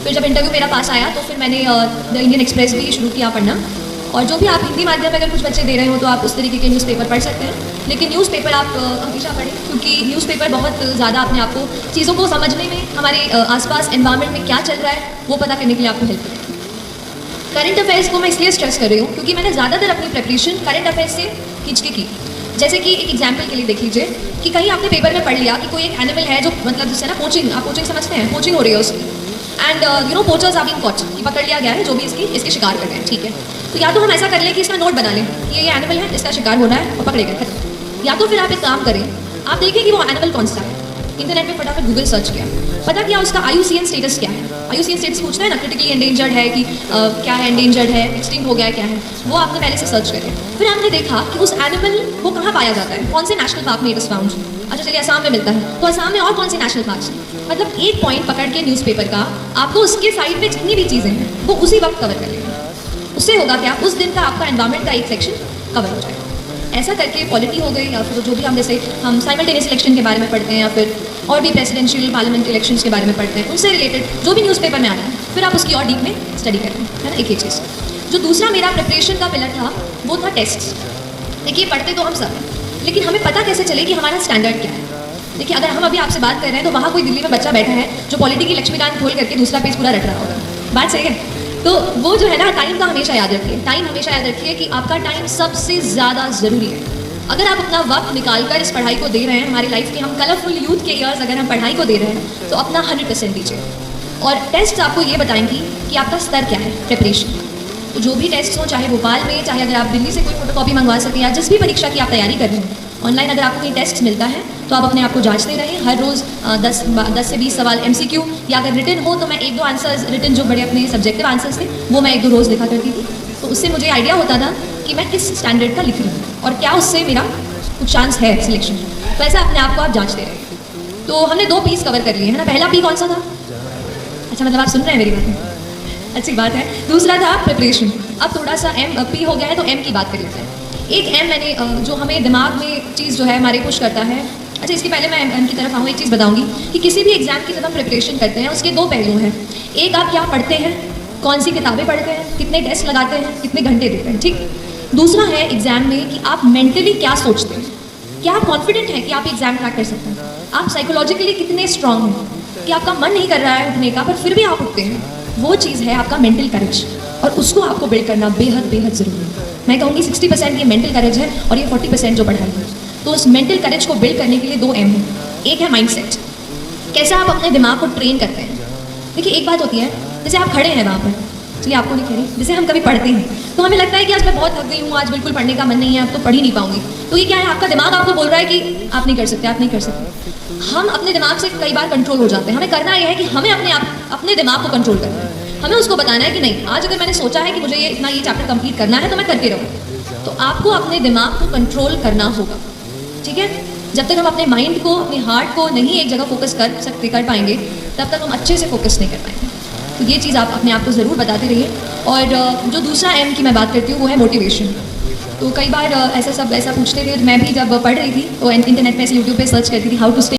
फिर जब इंटरव्यू मेरा पास आया तो फिर मैंने द इंडियन एक्सप्रेस भी शुरू किया पढ़ना। और जो भी आप हिंदी माध्यम में अगर कुछ बच्चे दे रहे हो तो आप उस तरीके के न्यूज़पेपर पढ़ सकते हैं, लेकिन न्यूज़पेपर आप हमेशा पढ़ें, क्योंकि न्यूज़पेपर बहुत ज़्यादा अपने आप को चीज़ों को समझने में, हमारे आसपास एनवायरनमेंट में क्या चल रहा है वो पता करने के लिए आपको हेल्प करेगा। करंट अफेयर्स को मैं इसलिए स्ट्रेस कर रही हूँ क्योंकि मैंने ज़्यादातर अपनी प्रिपरेशन करंट अफेयर्स से खींच के की। जैसे कि एक एग्जाम्पल के लिए देख लीजिए कि कहीं आपने पेपर में पढ़ लिया कि कोई एक एनिमल है जो मतलब जिससे ना पोचिंग, आप पोचिंग समझते हैं, पोचिंग हो रही है उसकी, and poachers are being caught, कि पकड़ लिया गया है जो भी इसके शिकार कर रहे हैं, ठीक है। तो या तो हम ऐसा कर लें कि इसका नोट बना लें कि ये एनिमल है, इसका शिकार होना है और पकड़े गए, या तो फिर आप एक काम करें, आप देखें कि वो एनिमल कौन सा है, इंटरनेट में फटाफट गूगल सर्च किया, पता किया उसका IUCN स्टेटस क्या है। IUCN स्टेटस पूछता है ना, क्रिटिकली एंडेंजर्ड है कि क्या है, एंडेंजर्ड है, एक्सटिंक्ट हो गया है, क्या है, वो आपने पहले से सर्च करें। फिर आपने देखा कि उस एनिमल को कहाँ पाया जाता है, कौन से नेशनल पार्क में इट इज फाउंड। अच्छा चलिए असम में मिलता है, तो असम में और कौन से नेशनल पार्क। मतलब एक पॉइंट पकड़ के न्यूज़पेपर का आपको उसके साइड में जितनी भी चीज़ें हैं वो उसी वक्त कवर कर लेंगे। उससे होगा क्या, उस दिन का आपका एनवायरनमेंट का एक सेक्शन कवर हो जाएगा। ऐसा करके पॉलिटी हो गई, या फिर जो भी हम जैसे हम साइमल्टेनियस इलेक्शन के बारे में पढ़ते हैं, या फिर और भी प्रेसिडेंशियल पार्लियामेंट इलेक्शंस के बारे में पढ़ते हैं, उनसे रिलेटेड जो भी न्यूज़पेपर में आता है फिर आप उसकी और डीप में स्टडी करें, है ना। एक ही चीज़। जो दूसरा मेरा प्रिपरेशन का पिलर था वो था टेस्ट। देखिए पढ़ते तो हम सब हैं, लेकिन हमें पता कैसे चले कि हमारा स्टैंडर्ड क्या है। देखिए अगर हम अभी आपसे बात कर रहे हैं तो वहाँ कोई दिल्ली में बच्चा बैठा है जो पॉलिटी की लक्ष्मीकांत खोल करके दूसरा पेज पूरा रट रहा होगा, बात सही है। तो वो जो है ना, टाइम का हमेशा याद रखिए, टाइम हमेशा याद रखिए कि आपका टाइम सबसे ज़्यादा ज़रूरी है। अगर आप अपना वक्त निकालकर इस पढ़ाई को दे रहे हैं, हमारी लाइफ के हम कलरफुल यूथ के ईयर्स अगर हम पढ़ाई को दे रहे हैं तो अपना 100% दीजिए। और टेस्ट आपको ये बताएंगी कि आपका स्तर क्या है प्रिपरेशन। तो जो भी टेस्ट हो, चाहे भोपाल में, चाहे अगर आप दिल्ली से कोई फोटोकॉपी मंगवा सकें, या जिस भी परीक्षा की आप तैयारी कर रहे हैं, ऑनलाइन अगर आपको कोई टेस्ट मिलता है तो आप अपने आप को जांचते रहें। हर रोज़ 10 से 20 सवाल MCQ, या अगर रिटन हो तो मैं 1-2 आंसर्स रिटन जो बड़े अपने सब्जेक्टिव आंसर्स थे वो मैं 1-2 रोज़ लिखा करती थी। तो उससे मुझे आइडिया होता था कि मैं किस स्टैंडर्ड का लिख रही हूँ और क्या उससे मेरा कुछ चांस है सिलेक्शन। तो ऐसा अपने आप को आप जांचते रहे। तो हमने 2 पीस कवर कर लिए है ना। पहला पी कौन सा था? अच्छा मतलब आप सुन रहे हैं मेरी बात, अच्छी बात है। दूसरा था प्रिपरेशन। अब थोड़ा सा MP हो गया है तो M की बात कर लेते हैं। एक M मैंने जो हमें दिमाग में चीज़ जो है हमारे पुश करता है। अच्छा इसके पहले मैं M की तरफ आऊँ, एक चीज़ बताऊँगी कि किसी भी एग्जाम की जब हम प्रिपरेशन करते हैं उसके 2 पहलू हैं। एक आप क्या पढ़ते हैं, कौन सी किताबें पढ़ते हैं, कितने टेस्ट लगाते हैं, कितने घंटे देते हैं, ठीक। दूसरा है एग्जाम में कि आप मेंटली क्या सोचते हैं, क्या आप कॉन्फिडेंट हैं कि आप एग्जाम क्रैक कर सकते हैं, आप साइकोलॉजिकली कितने स्ट्रांग हैं कि आपका मन नहीं कर रहा है उठने का पर फिर भी आप उठते हैं। वो चीज़ है आपका मेंटल करेज, और उसको आपको बिल्ड करना बेहद बेहद ज़रूरी है। मैं कहूँगी 60% ये मेंटल करेज है और ये 40% जो पढ़ाई है। तो उस मेंटल करेज को बिल्ड करने के लिए 2 M हैं। एक है माइंडसेट, कैसा आप अपने दिमाग को ट्रेन करते हैं। देखिए एक बात होती है, जैसे आप खड़े हैं वहाँ पर, चलिए आपको नहीं कह रही, जैसे हम कभी पढ़ते हैं तो हमें लगता है कि आज मैं बहुत थक गई हूँ, आज बिल्कुल पढ़ने का मन नहीं है, अब तो पढ़ ही नहीं पाऊंगी। तो ये क्या है, आपका दिमाग आपको बोल रहा है कि आप नहीं कर सकते, आप नहीं कर सकते। हम अपने दिमाग से कई बार कंट्रोल हो जाते हैं। हमें करना यह है कि हमें अपने दिमाग को कंट्रोल करना है। हमें उसको बताना है कि नहीं, आज अगर मैंने सोचा है कि मुझे ये चैप्टर कंप्लीट करना है तो मैं करके रहूँ। तो आपको अपने दिमाग को कंट्रोल करना होगा, ठीक है। जब तक हम अपने माइंड को, अपने हार्ट को नहीं एक जगह फोकस कर पाएंगे तब तक हम अच्छे से फोकस नहीं कर पाएंगे। तो ये चीज़ आप अपने आप को ज़रूर बताते रहिए। और जो दूसरा M की मैं बात करती हूँ वो है मोटिवेशन। तो कई बार ऐसा पूछते थे, मैं भी जब पढ़ रही थी तो इंटरनेट पे ऐसे YouTube पे सर्च करती थी हाउ टू स्टे